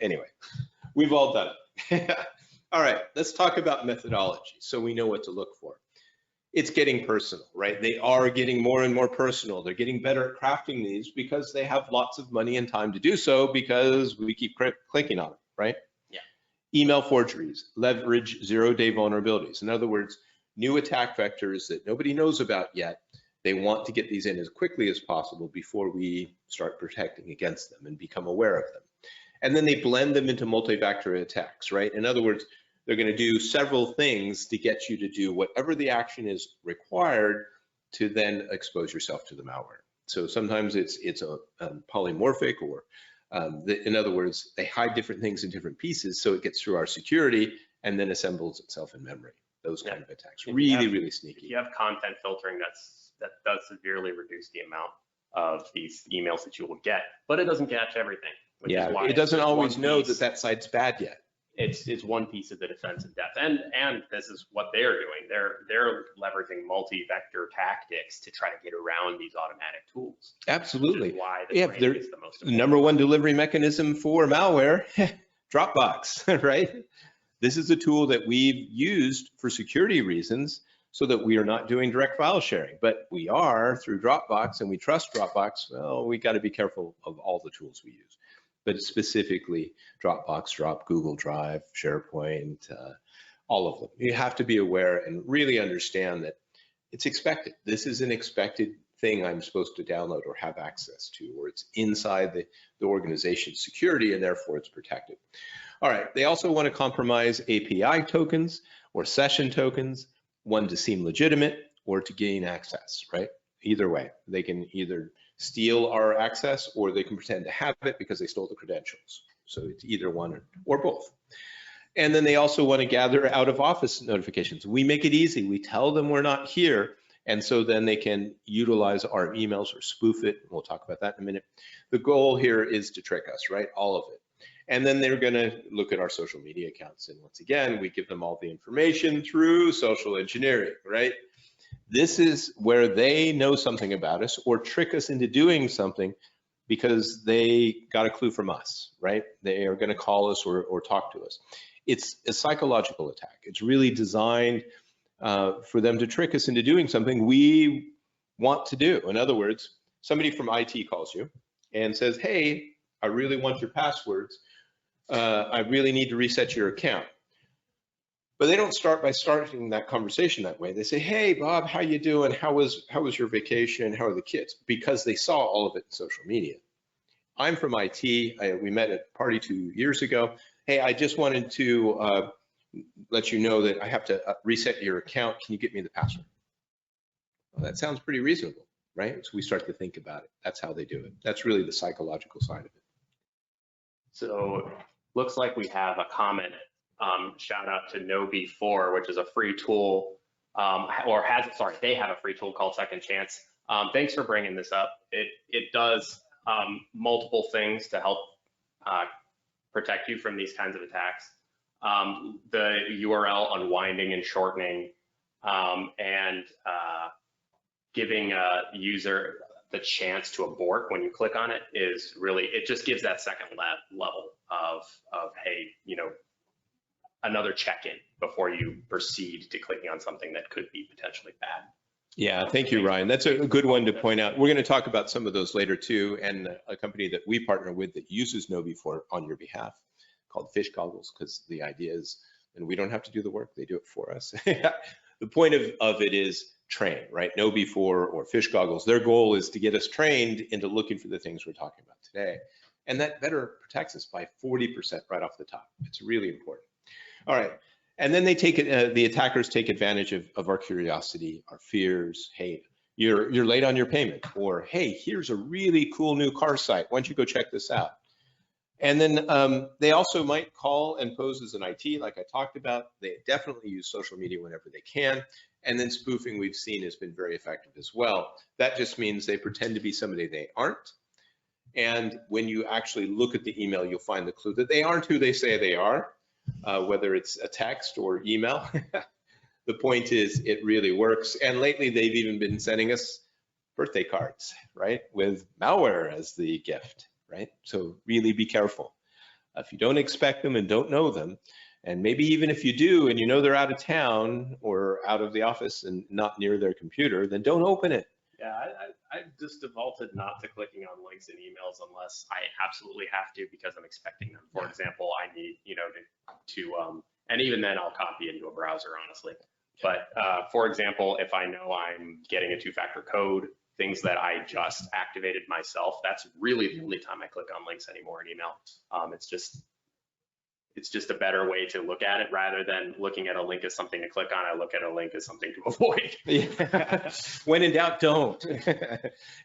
Anyway, we've all done it. All right, let's talk about methodology so we know what to look for. It's getting personal, right? They are getting more and more personal. They're getting better at crafting these because they have lots of money and time to do so because we keep clicking on it, right? Yeah. Email forgeries, leverage zero-day vulnerabilities. In other words, new attack vectors that nobody knows about yet. They want to get these in as quickly as possible before we start protecting against them and become aware of them. And then they blend them into multi-factor attacks, right? In other words, they're going to do several things to get you to do whatever the action is required to then expose yourself to the malware. So sometimes it's a polymorphic, or in other words, they hide different things in different pieces so it gets through our security and then assembles itself in memory. Those kind of attacks, really sneaky. If you have content filtering, that does severely reduce the amount of these emails that you will get, but it doesn't catch everything. Yeah, it doesn't always know that site's bad yet. It's one piece of the defensive depth, and this is what they're doing. They're leveraging multi-vector tactics to try to get around these automatic tools. Absolutely. Why the brain is the most important. Number one delivery mechanism for malware, Dropbox, right? This is a tool that we've used for security reasons so that we are not doing direct file sharing, but we are through Dropbox, and we trust Dropbox. Well, we got to be careful of all the tools we use, but specifically Dropbox, Google Drive, SharePoint, all of them. You have to be aware and really understand that it's expected. This is an expected thing I'm supposed to download or have access to, or it's inside the organization's security, and therefore it's protected. All right, they also want to compromise API tokens or session tokens, one to seem legitimate or to gain access, right? Either way, they can either steal our access or they can pretend to have it because they stole the credentials. So it's either one or both. And then they also want to gather out of office notifications. We make it easy. We tell them we're not here. And so then they can utilize our emails or spoof it. We'll talk about that in a minute. The goal here is to trick us, right? All of it. And then they're going to look at our social media accounts. And once again, we give them all the information through social engineering, right? This is where they know something about us or trick us into doing something because they got a clue from us, right? They are going to call us or talk to us. It's a psychological attack. It's really designed for them to trick us into doing something we want to do. In other words, somebody from IT calls you and says, hey, I really want your passwords. I really need to reset your account. But they don't start by starting that conversation that way. They say, hey, Bob, how you doing? How was your vacation? How are the kids? Because they saw all of it in social media. I'm from IT. We met at a party 2 years ago. Hey, I just wanted to let you know that I have to reset your account. Can you get me the password? Well, that sounds pretty reasonable, right? So we start to think about it. That's how they do it. That's really the psychological side of it. So looks like we have a comment. Shout out to KnowBe4, which is a free tool, they have a free tool called Second Chance. Thanks for bringing this up. It does multiple things to help protect you from these kinds of attacks. The URL unwinding and shortening and giving a user the chance to abort when you click on it is really, it just gives that second level of hey, you know, another check-in before you proceed to clicking on something that could be potentially bad. Yeah, thank you, Ryan. That's a good one to point out. We're going to talk about some of those later too, and a company that we partner with that uses KnowBe4 on your behalf called Phish Goggles, because the idea is, and we don't have to do the work, they do it for us. The point of it is train, right? KnowBe4 or Phish Goggles, their goal is to get us trained into looking for the things we're talking about today. And that better protects us by 40% right off the top. It's really important. All right, and then they take it. The attackers take advantage of our curiosity, our fears. Hey, you're late on your payment, or hey, here's a really cool new car site. Why don't you go check this out? And then they also might call and pose as an IT, like I talked about. They definitely use social media whenever they can. And then spoofing, we've seen, has been very effective as well. That just means they pretend to be somebody they aren't. And when you actually look at the email, you'll find the clue that they aren't who they say they are. Whether it's a text or email. The point is it really works. And lately they've even been sending us birthday cards, right? With malware as the gift, right? So really be careful. If you don't expect them and don't know them, and maybe even if you do and you know they're out of town or out of the office and not near their computer, then don't open it. Yeah, I just defaulted not to clicking on links in emails unless I absolutely have to because I'm expecting them. For example, I need, and even then I'll copy into a browser, honestly. But for example, if I know I'm getting a two-factor code, things that I just activated myself, that's really the only time I click on links anymore in email. It's just a better way to look at it rather than looking at a link as something to click on. I look at a link as something to avoid. Yeah. When in doubt, don't.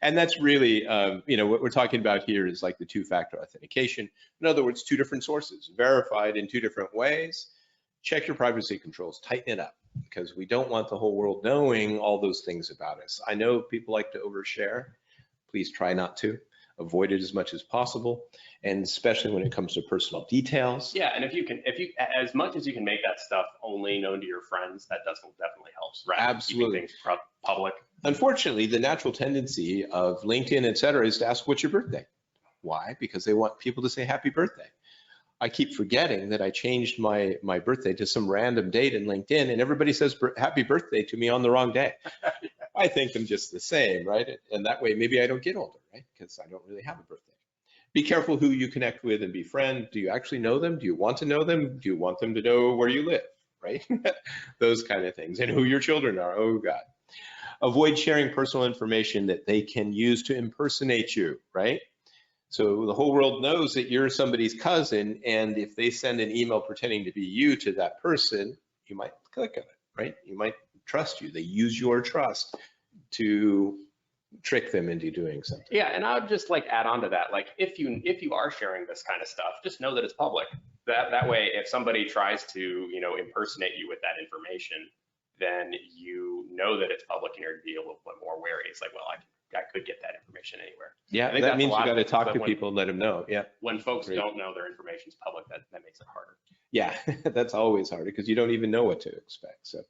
And that's really, what we're talking about here is like the two-factor authentication. In other words, two different sources, verified in two different ways. Check your privacy controls, tighten it up, because we don't want the whole world knowing all those things about us. I know people like to overshare. Please try not to. Avoid it as much as possible, and especially when it comes to personal details. Yeah, and if you as much as you can make that stuff only known to your friends, that definitely helps, right? Absolutely. Keeping things public. Unfortunately, the natural tendency of LinkedIn, et cetera, is to ask, what's your birthday? Why? Because they want people to say happy birthday. I keep forgetting that I changed my birthday to some random date in LinkedIn, and everybody says happy birthday to me on the wrong day. I think I'm just the same, right? And that way, maybe I don't get older, right? Because I don't really have a birthday. Be careful who you connect with and befriend. Do you actually know them? Do you want to know them? Do you want them to know where you live, right? Those kind of things, and who your children are. Oh, God. Avoid sharing personal information that they can use to impersonate you, right? So the whole world knows that you're somebody's cousin, and if they send an email pretending to be you to that person, you might click on it, right? You might trust you. They use your trust to trick them into doing something. Yeah, and I would just add on to that. If you are sharing this kind of stuff, just know that it's public. That way, if somebody tries to impersonate you with that information, then you know that it's public and you're going to be a little bit more wary. It's well, I could get that information anywhere. Yeah, that means you got to talk to people and let them know. Yeah. When folks don't know their information is public, that makes it harder. Yeah, that's always harder because you don't even know what to expect. So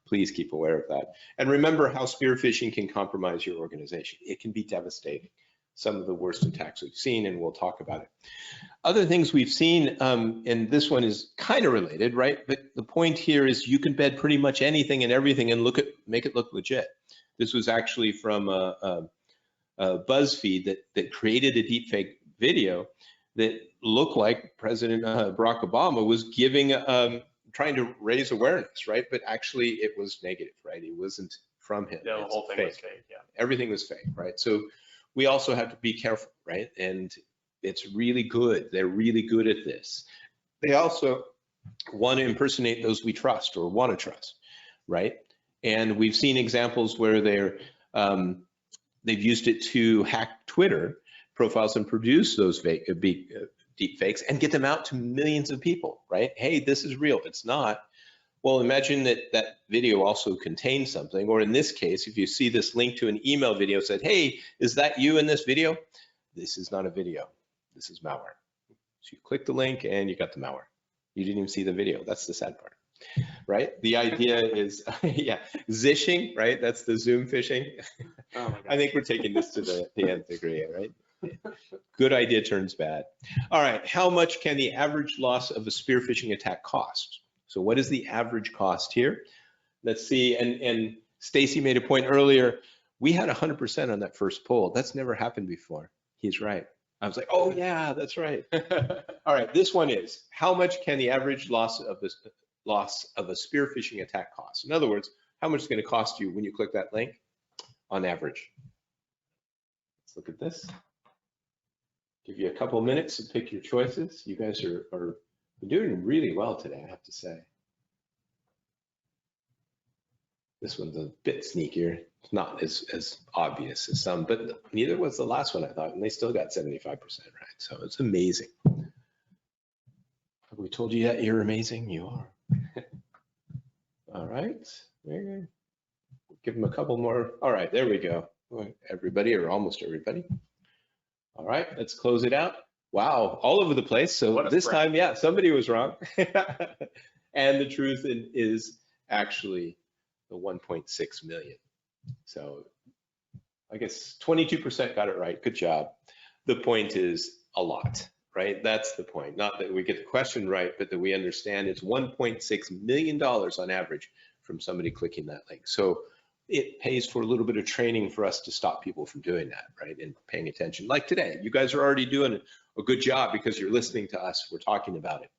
please keep aware of that. And remember how spear phishing can compromise your organization. It can be devastating. Some of the worst attacks we've seen, and we'll talk about it. Other things we've seen, and this one is kind of related, right? But the point here is you can bed pretty much anything and everything and make it look legit. This was actually from a BuzzFeed that created a deepfake video that looked like President Barack Obama was giving, trying to raise awareness, right? But actually it was negative, right? It wasn't from him. The whole thing was fake, yeah. Everything was fake, right? So we also have to be careful, right? And it's really good. They're really good at this. They also want to impersonate those we trust or want to trust, right? And we've seen examples where they've used it to hack Twitter profiles and produce those deep fakes and get them out to millions of people, right? Hey, this is real. It's not. Well, imagine that video also contains something, or in this case, if you see this link to an email video said, hey, is that you in this video? This is not a video. This is malware. So you click the link and you got the malware. You didn't even see the video. That's the sad part, right? The idea is, yeah, zishing, right? That's the Zoom phishing. Oh my God. I think we're taking this to the nth degree, right? Good idea turns bad. All right, how much can the average loss of a spear phishing attack cost? So what is the average cost here? Let's see, and Stacy made a point earlier, we had 100% on that first poll. That's never happened before. He's right. I was like, oh yeah, that's right. All right, this one is, how much can the average loss of a spear phishing attack cost? In other words, how much is it going to cost you when you click that link on average? Let's look at this. Give you a couple of minutes to pick your choices. You guys are doing really well today, I have to say. This one's a bit sneakier. It's not as obvious as some, but neither was the last one, I thought, and they still got 75% right. So it's amazing. Have we told you that you're amazing? You are. All right. Give them a couple more. All right, there we go. Everybody, or almost everybody. All right, let's close it out. Wow, all over the place. So this time, yeah, somebody was wrong. And the truth is actually the 1.6 million. So I guess 22% got it right. Good job. The point is a lot, right? That's the point. Not that we get the question right, but that we understand it's $1.6 million on average from somebody clicking that link. So it pays for a little bit of training for us to stop people from doing that, right? And paying attention. Like today, you guys are already doing a good job because you're listening to us. We're talking about it.